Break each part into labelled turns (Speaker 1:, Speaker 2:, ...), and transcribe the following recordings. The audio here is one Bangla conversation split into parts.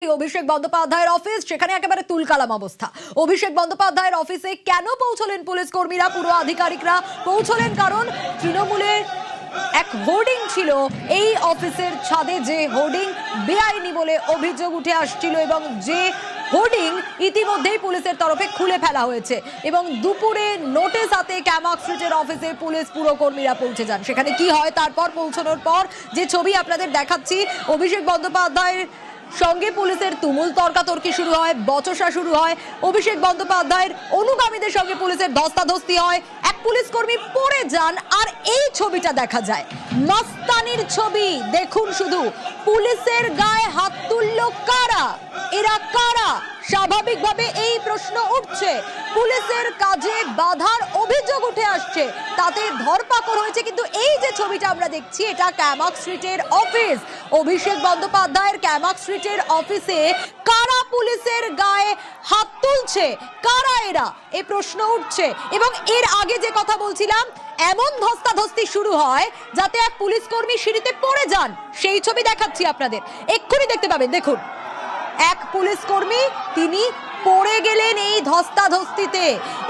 Speaker 1: অভিষেক বন্দ্যোপাধ্যায়ের অফিস, সেখানে একেবারে তুলকালাম অবস্থা। অভিষেক বন্দ্যোপাধ্যায়ের অফিসে কেন পৌঁছলেন পুলিশ কর্মীরা, পুরো আধিকারিকরা পৌঁছলেন কারণ তৃণমূলের এক হোর্ডিং ছিল এই অফিসের ছাদে, যে হোর্ডিং বেআইনি বলে অভিযোগ উঠে আসছিল এবং যে হোর্ডিং ইতিমধ্যেই পুলিশের তরফে খুলে ফেলা হয়েছে এবং দুপুরে নোটিশ হাতে ক্যামাক স্ট্রিটের অফিসে পুলিশ পুরো কর্মীরা পৌঁছে যান। সেখানে কি হয় তারপর পৌঁছানোর পর যে ছবি আপনাদের দেখাচ্ছি, অভিষেক বন্দ্যোপাধ্যায়ের সঙ্গে পুলিশের তুমুল তর্কাতর্কি শুরু হয়, বচসা শুরু হয়। অভিষেক বন্দ্যোপাধ্যায়ের অনুগামীদের সঙ্গে পুলিশের ধস্তাধস্তি হয়, এক পুলিশ কর্মী পড়ে যান। আর এই ছবিটা দেখা যায়, মাস্তানির ছবি। দেখুন শুধু, পুলিশের গায়ে হাত তুললো কারা? এরা কারা? স্বাভাবিকভাবে এই প্রশ্ন উঠছে। পুলিশের কাজে বাধার অভিযোগ উঠে আসছে, তাতে ধরপাকড় হয়েছে। কিন্তু এই যে ছবিটা আমরা দেখছি, এটা ক্যামাক স্ট্রিটের অফিস। অভিষেক বন্দ্যোপাধ্যায়ের ক্যামাক স্ট্রিটের অফিসে কারা পুলিশের গায়ে হাত তুলছে? কারা এরা? এই প্রশ্ন উঠছে। এবং এর আগে যে কথা বলছিলাম, এমন ধস্তাধস্তি শুরু হয় যাতে এক পুলিশ কর্মী সিঁড়িতে পড়ে যান। সেই ছবি দেখাচ্ছি আপনাদের, এক্ষুনি দেখতে পাবেন। দেখুন, এক পুলিশ কর্মী তিনি পড়ে গেলেন এই ধস্তাধস্তিতে।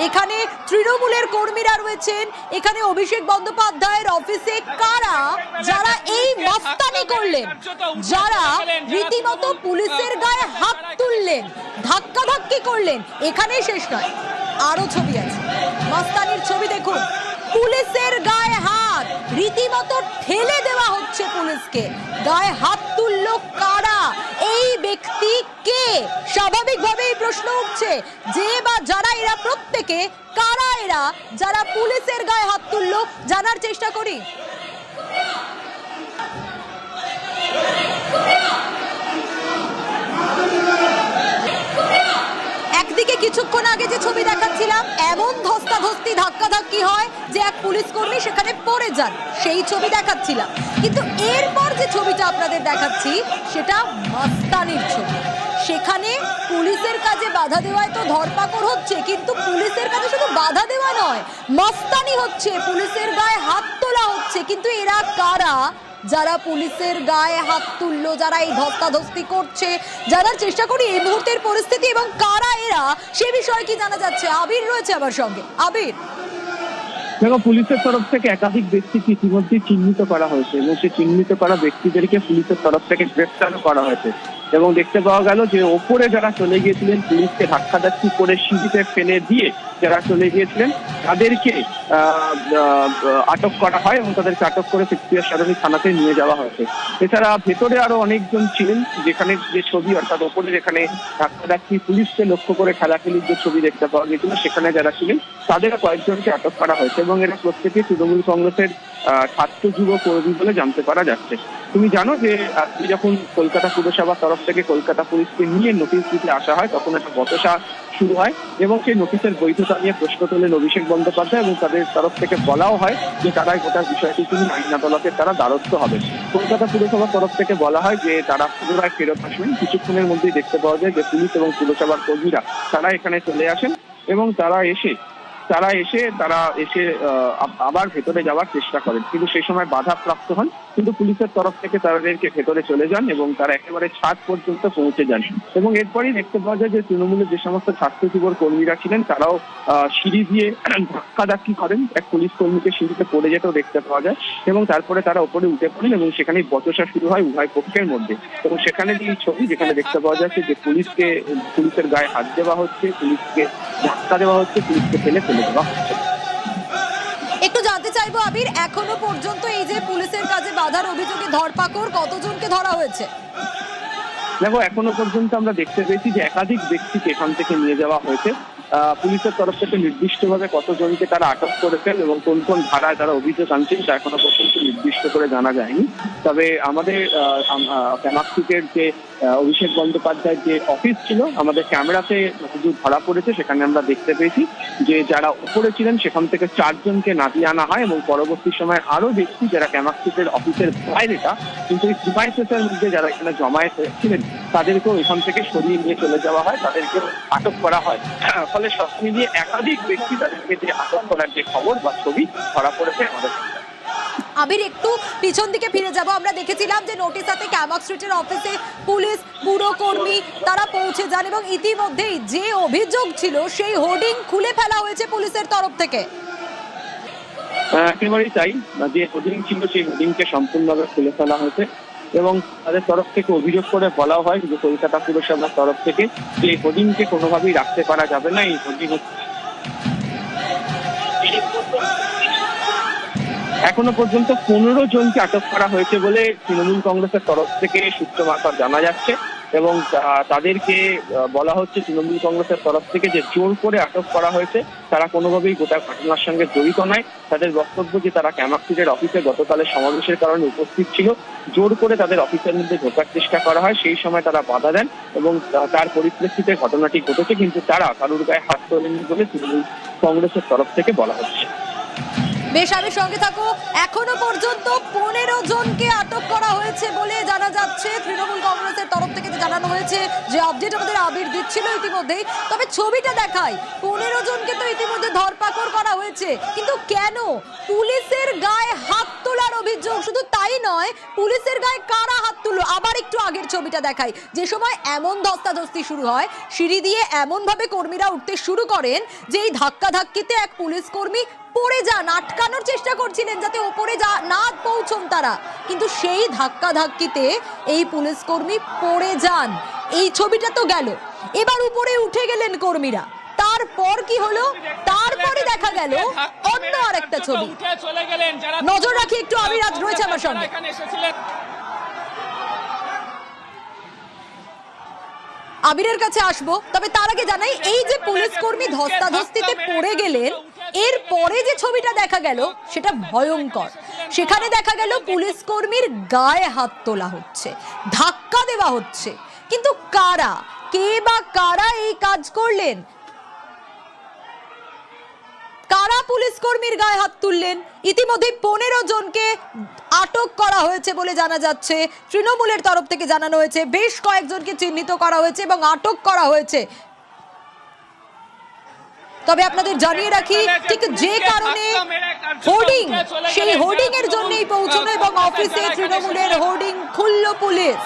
Speaker 1: এখানে তৃণমূলের কর্মীরা রয়েছেন। এখানে অভিষেক বন্দ্যোপাধ্যায়ের অফিসে কারা, যারা এই মাস্তানি করলেন, যারা রীতিমতো পুলিশের গায়ে হাত তুললেন, ধাক্কাধাক্কি করলেন। এখানেই শেষ নয়, আরো ছবি আছে। মাস্তানির ছবি দেখুন, পুলিশের গায়ে হাত, রীতিমতো ঠেলে দেওয়া হচ্ছে পুলিশকে। গায়ে হাত তুললো কারা? এই ব্যক্তি কে? স্বাভাবিকভাবে এই প্রশ্ন উঠছে যে বা যারা এরা, প্রত্যেকে কারা এরা যারা পুলিশের গায়ে হাত তুললো? জানার চেষ্টা করি। একদিকে কিছুক্ষণ আগে যে ছবি দেখাচ্ছিলাম, এমন ধস্তাধস্তি ধাক্কাধাক্কি হয় যে এক পুলিশ কর্মী সেখানে পড়ে যান, সেই ছবি দেখাচ্ছিলাম। কিন্তু এরপর যে ছবিটা আপনাদের দেখাচ্ছি, সেটা মাস্তানির ছবি। সেখানে পুলিশের কাজে বাধা দেওয়ায় তো ধরপাকড় হচ্ছে, কিন্তু পুলিশের কাজে শুধু বাধা দেওয়া নয়, মাস্তানি হচ্ছে, পুলিশের গায়ে হাত তোলা হচ্ছে। কিন্তু এরা কারা যারা পুলিশের গায়ে হাত তুললো, যারা এই ধস্তাধস্তি করছে? জানার চেষ্টা করি এই মুহূর্তের পরিস্থিতি এবং কারা এরা, সে বিষয়ে কি জানা যাচ্ছে। আবির রয়েছে আমার সঙ্গে। আবির,
Speaker 2: দেখো, পুলিশের তরফ থেকে একাধিক ব্যক্তিকে ইতিমধ্যে চিহ্নিত করা হয়েছে এবং সেই চিহ্নিত করা ব্যক্তিদেরকে পুলিশের তরফ থেকে গ্রেফতারও করা হয়েছে। এবং দেখতে পাওয়া গেল যে ওপরে যারা চলে গিয়েছিলেন, পুলিশকে ধাক্কাধাক্কি করে সিঁড়িতে ফেলে দিয়ে যারা চলে গিয়েছিলেন, তাদেরকে আটক করা হয় এবং তাদেরকে আটক করে ফিক্সিয়া সারণী থানাতে নিয়ে যাওয়া হয়েছে। এছাড়া ভেতরে আরো অনেকজন ছিলেন, যেখানে যে ছবি, অর্থাৎ ওপরে যেখানে ধাক্কাধাক্কি পুলিশকে লক্ষ্য করে খেলাখেলির যে ছবি দেখতে পাওয়া গিয়েছিল, সেখানে যারা ছিলেন তাদের কয়েকজনকে আটক করা হয়েছে এবং এরা প্রত্যেকে তৃণমূল কংগ্রেসের ছাত্র যুব কর্মী বলে জানতে পারা যাচ্ছে। তুমি জানো যে আজকে যখন কলকাতা পুরসভার তরফ থেকে কলকাতা পুলিশকে নিয়ে নোটিশ দিতে আসা হয়, তখন একটা বচসা শুরু হয় এবং সেই নোটিশের বৈধতা নিয়ে প্রশ্ন তোলেন অভিষেক বন্দ্যোপাধ্যায় এবং তাদের তরফ থেকে বলাও হয় যে তারা গোটা বিষয়টি তিনি আইন আদালতের তারা দ্বারস্থ হবে। কলকাতা পুরসভার তরফ থেকে বলা হয় যে তারা পুনরায় ফেরত আসবেন। কিছুক্ষণের মধ্যেই দেখতে পাওয়া যায় যে পুলিশ এবং পুরসভার কর্মীরা তারা এখানে চলে আসেন এবং তারা এসে আবার ভেতরে যাওয়ার চেষ্টা করেন, কিন্তু সেই সময় বাধাপ্রাপ্ত হন। কিন্তু পুলিশের তরফ থেকে তাদেরকে ভেতরে চলে যান এবং তারা একেবারে ছাদ পর্যন্ত পৌঁছে যান। এবং এরপরই দেখতে পাওয়া যায় যে তৃণমূলের যে সমস্ত ছাত্র যুবর কর্মীরা ছিলেন, তারাও সিঁড়ি দিয়ে ধাক্কাধাক্কি করেন। এক পুলিশ কর্মীকে সিঁড়িতে পড়ে যেতেও দেখতে পাওয়া যায় এবং তারপরে তারা ওপরে উঠে পড়েন এবং সেখানে বচসা শুরু হয় উভয় পক্ষের মধ্যে। এবং সেখানে যে ছবি, যেখানে দেখতে পাওয়া যাচ্ছে যে পুলিশের গায়ে হাত দেওয়া হচ্ছে, পুলিশকে ধাক্কা দেওয়া হচ্ছে, পুলিশকে ফেলে দেওয়া হচ্ছে।
Speaker 1: একটু জানতে চাইবো আবির, এখনো পর্যন্ত এই যে পুলিশের কাজে বাধার অভিযোগে ধরপাকড়, কতজনকে ধরা হয়েছে?
Speaker 2: দেখো, এখনো পর্যন্ত আমরা দেখতে পেয়েছি যে একাধিক ব্যক্তিকে এখান থেকে নিয়ে যাওয়া হয়েছে। পুলিশের তরফ থেকে নির্দিষ্টভাবে কতজনকে তারা আটক করেছেন এবং কোন কোন ধারায় তারা অভিযোগ আনছেন তা এখনো পর্যন্ত নির্দিষ্ট করে জানা যায়নি। তবে আমাদের ক্যামাক স্ট্রিটের যে অভিষেক বন্দ্যোপাধ্যায়ের যে অফিস ছিল, আমাদের ক্যামেরাতে যতদূর ধরা পড়েছে সেখানে আমরা দেখতে পেয়েছি যে যারা উপরে ছিলেন সেখান থেকে 4 জনকে নামিয়ে আনা হয় এবং পরবর্তী সময় আরো ব্যক্তি যারা ক্যামাক স্ট্রিটের অফিসের বাইরেটা, কিন্তু এই ডিভাইসেসের মধ্যে যারা এখানে জমায়েত হয়েছিলেন, তাদেরকেও এখান থেকে সরিয়ে নিয়ে চলে যাওয়া হয়, তাদেরকে আটক করা হয়। ফলে সব মিলিয়ে একাধিক ব্যক্তি তাদেরকে যে আটক করার যে খবর বা ছবি ধরা পড়েছে আমাদের।
Speaker 1: আবির, একটু পিছন দিকে ফিরে যাব। আমরা দেখেছিলাম যে নোটিশ হাতে ক্যামাক স্ট্রিটের অফিসে পুলিশ পুরকর্মী তারা পৌঁছে যান এবং ইতিমধ্যেই যে অভিযোগ ছিল সেই হোর্ডিং খুলে ফেলা হয়েছে পুলিশের তরফ থেকে।
Speaker 2: একেবারেই তাই, যে হোর্ডিং ছিল সেই হোর্ডিংকে সম্পূর্ণভাবে খুলে ফেলা হয়েছে এবং তাদের তরফ থেকে অভিযোগ করে বলা হয় যে কলকাতা পুরসভার তরফ থেকে যে এই হোর্ডিংকে কোনোভাবেই রাখতে পারা যাবে না। এই হোর্ডিং এখনো পর্যন্ত 15 জনকে আটক করা হয়েছে বলে তৃণমূল কংগ্রেসের তরফ থেকে সূত্র মারফত জানা যাচ্ছে এবং তাদেরকে বলা হচ্ছে তৃণমূল কংগ্রেসের তরফ থেকে যে জোর করে আটক করা হয়েছে, তারা কোনোভাবেই গোটা ঘটনার সঙ্গে জড়িত নয়। তাদের বক্তব্য যে তারা ক্যামাক স্ট্রিটের অফিসে গতকালের সমাবেশের কারণে উপস্থিত ছিল, জোর করে তাদের অফিসের মধ্যে ঢোকার চেষ্টা করা হয়, সেই সময় তারা বাধা দেন এবং তার পরিপ্রেক্ষিতে ঘটনাটি ঘটেছে, কিন্তু তারা কারুর গায়ে হাত তোলেনি বলে তৃণমূল কংগ্রেসের তরফ থেকে বলা হচ্ছে।
Speaker 1: বেশ, আমি সঙ্গে থাকো। এখনো পর্যন্ত 15 জনকে আটক করা হয়েছে বলে জানা যাচ্ছে তৃণমূল কংগ্রেসের তরফ থেকে জানানো হয়েছে, যে আপডেট আমাদের আবির দিচ্ছিল ইতিমধ্যেই। তবে ছবিটা দেখাই, 15 জনকে তো ইতিমধ্যে ধরপাকড় করা হয়েছে, কিন্তু কেন পুলিশের গায়ে হাত তোলার অভিযোগ? শুধু তাই নয়, পুলিশের গায়ে কারা হাত তুললো? আবার একটু আগের ছবিটা দেখাই, যে সময় এমন ধস্তাধস্তি শুরু হয়, সিঁড়ি দিয়ে এমন ভাবে কর্মীরা উঠতে শুরু করেন যে এই ধাক্কাধাক্কিতে এক পুলিশ কর্মী পড়ে যান। আটকানোর চেষ্টা করছিলেন যাতে ওপরে না পৌঁছন তারা, কিন্তু সেই ধাক্কাধাক্কিতে এই পুলিশ কর্মী পড়ে যান। এই ছবিটা তো গেল, এবার উপরে উঠে গেলেন কর্মীরা। তারপর কি হলো? তারপরে দেখা গেল অন্য আরেকটা ছবি। নজর রাখি একটু, আবির আজ রয়েছে আমার সঙ্গে। আবিরের কাছে আসবো, তবে তার আগে জানাই, এই যে পুলিশ কর্মী ধস্তাধস্তিতে পড়ে গেলেন, এর পরে যে ছবিটা দেখা গেল সেটা ভয়ঙ্কর। সেখানে দেখা গেল পুলিশ কর্মীর গায়ে হাত তোলা হচ্ছে, ধাক্কা দেওয়া হচ্ছে, কিন্তু কারা, কে বা কারা এই কাজ করলেন? কারা পুলিশ কর্মীর গায়ে হাত তুললেন? ইতিমধ্যে 15 জনকে আটক করা হয়েছে বলে জানা যাচ্ছে। তৃণমূলের তরফ থেকে জানানো হয়েছে বেশ কয়েকজনকে চিহ্নিত করা হয়েছে এবং আটক করা হয়েছে। তবে আপনাদের জানিয়ে রাখি, ঠিক যে কারণে হোর্ডিং, সেই হোর্ডিং এর জন্যই পৌঁছানো এবং অফিসে তৃণমূলের হোর্ডিং খুলল পুলিশ।